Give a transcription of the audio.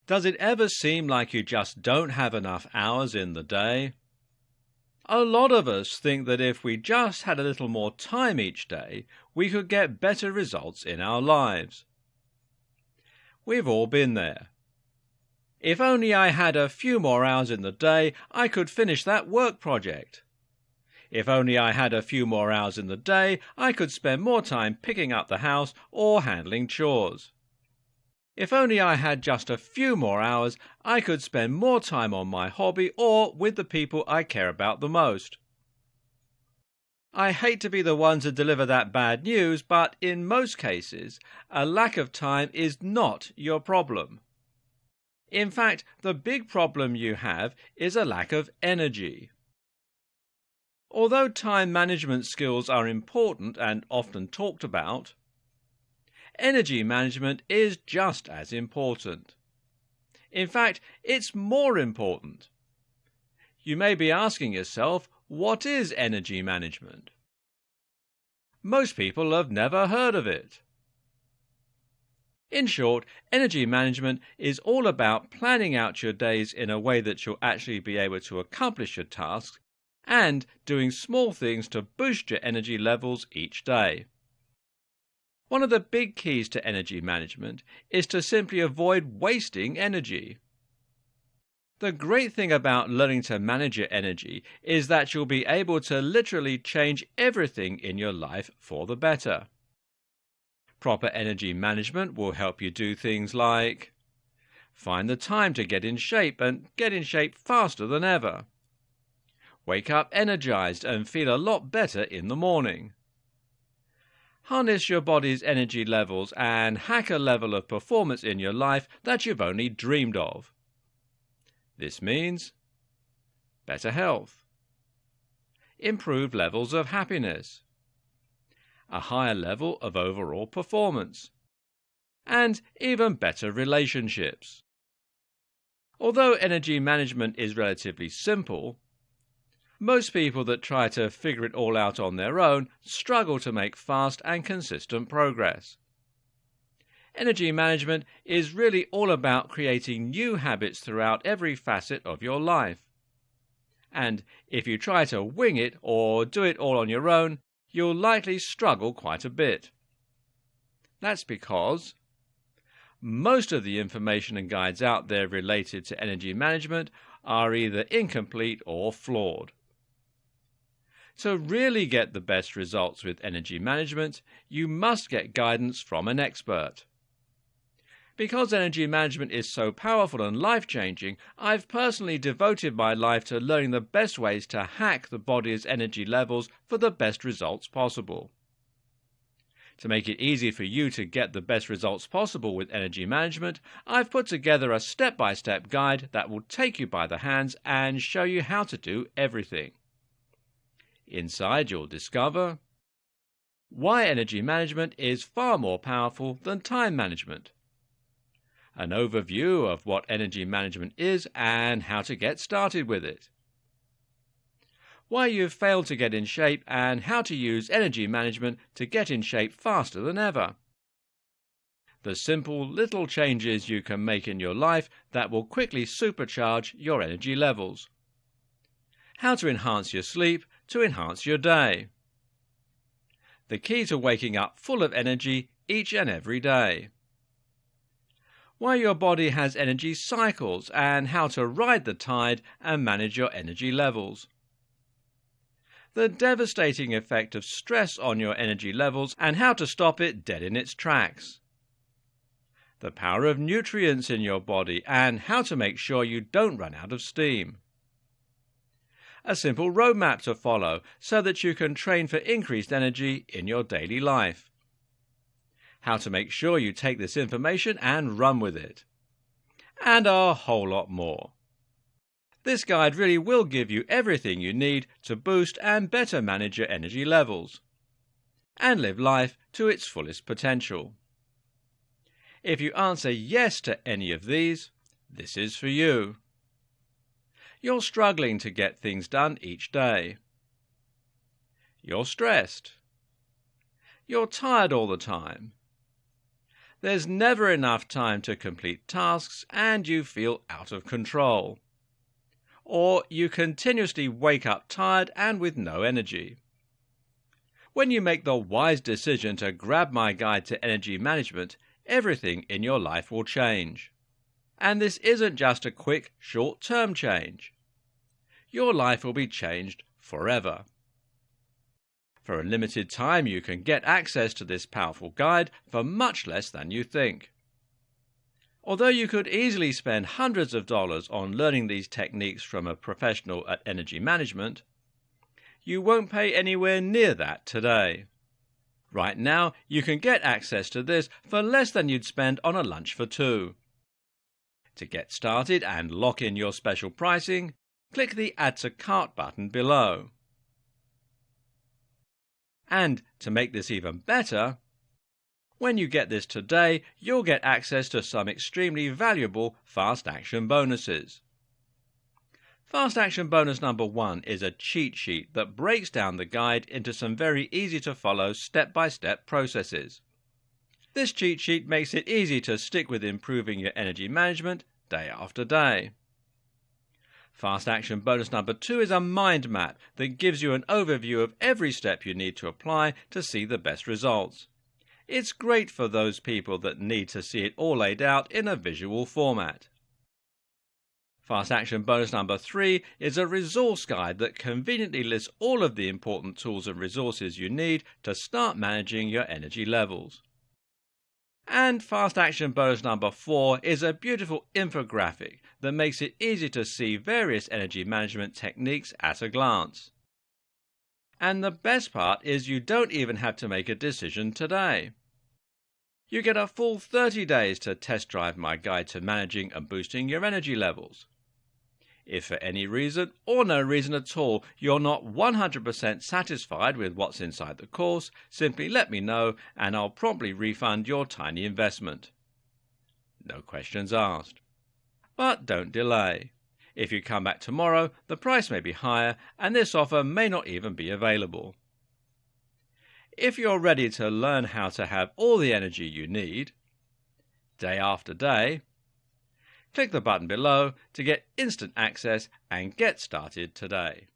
Does it ever seem like you just don't have enough hours in the day? A lot of us think that if we just had a little more time each day, we could get better results in our lives. We've all been there. If only I had a few more hours in the day, I could finish that work project. If only I had a few more hours in the day, I could spend more time picking up the house or handling chores. If only I had just a few more hours, I could spend more time on my hobby or with the people I care about the most. I hate to be the one to deliver that bad news, but in most cases, a lack of time is not your problem. In fact, the big problem you have is a lack of energy. Although time management skills are important and often talked about, energy management is just as important. In fact, it's more important. You may be asking yourself, what is energy management? Most people have never heard of it. In short, energy management is all about planning out your days in a way that you'll actually be able to accomplish your tasks and doing small things to boost your energy levels each day. One of the big keys to energy management is to simply avoid wasting energy. The great thing about learning to manage your energy is that you'll be able to literally change everything in your life for the better. Proper energy management will help you do things like find the time to get in shape and get in shape faster than ever. Wake up energized and feel a lot better in the morning. Harness your body's energy levels and hack a level of performance in your life that you've only dreamed of. This means better health, improved levels of happiness, a higher level of overall performance, and even better relationships. Although energy management is relatively simple, most people that try to figure it all out on their own struggle to make fast and consistent progress. Energy management is really all about creating new habits throughout every facet of your life. And if you try to wing it or do it all on your own, you'll likely struggle quite a bit. That's because most of the information and guides out there related to energy management are either incomplete or flawed. To really get the best results with energy management, you must get guidance from an expert. Because energy management is so powerful and life-changing, I've personally devoted my life to learning the best ways to hack the body's energy levels for the best results possible. To make it easy for you to get the best results possible with energy management, I've put together a step-by-step guide that will take you by the hands and show you how to do everything. Inside, you'll discover why energy management is far more powerful than time management, an overview of what energy management is and how to get started with it, why you've failed to get in shape and how to use energy management to get in shape faster than ever, the simple little changes you can make in your life that will quickly supercharge your energy levels, how to enhance your sleep to enhance your day, the key to waking up full of energy each and every day, why your body has energy cycles and how to ride the tide and manage your energy levels, the devastating effect of stress on your energy levels and how to stop it dead in its tracks, the power of nutrients in your body and how to make sure you don't run out of steam, a simple roadmap to follow so that you can train for increased energy in your daily life, how to make sure you take this information and run with it, and a whole lot more. This guide really will give you everything you need to boost and better manage your energy levels and live life to its fullest potential. If you answer yes to any of these, this is for you. You're struggling to get things done each day. You're stressed. You're tired all the time. There's never enough time to complete tasks and you feel out of control. Or you continuously wake up tired and with no energy. When you make the wise decision to grab my guide to energy management, everything in your life will change. And this isn't just a quick, short-term change. Your life will be changed forever. For a limited time, you can get access to this powerful guide for much less than you think. Although you could easily spend hundreds of dollars on learning these techniques from a professional at energy management, you won't pay anywhere near that today. Right now, you can get access to this for less than you'd spend on a lunch for two. To get started and lock in your special pricing, click the Add to Cart button below. And to make this even better, when you get this today, you'll get access to some extremely valuable Fast Action bonuses. Fast Action bonus number 1 is a cheat sheet that breaks down the guide into some very easy to follow step-by-step processes. This cheat sheet makes it easy to stick with improving your energy management day after day. Fast Action bonus number 2 is a mind map that gives you an overview of every step you need to apply to see the best results. It's great for those people that need to see it all laid out in a visual format. Fast Action bonus number 3 is a resource guide that conveniently lists all of the important tools and resources you need to start managing your energy levels. And Fast Action bonus number 4 is a beautiful infographic that makes it easy to see various energy management techniques at a glance. And the best part is you don't even have to make a decision today. You get a full 30 days to test drive my guide to managing and boosting your energy levels. If for any reason, or no reason at all, you're not 100% satisfied with what's inside the course, simply let me know and I'll promptly refund your tiny investment. No questions asked. But don't delay. If you come back tomorrow, the price may be higher and this offer may not even be available. If you're ready to learn how to have all the energy you need, day after day, click the button below to get instant access and get started today.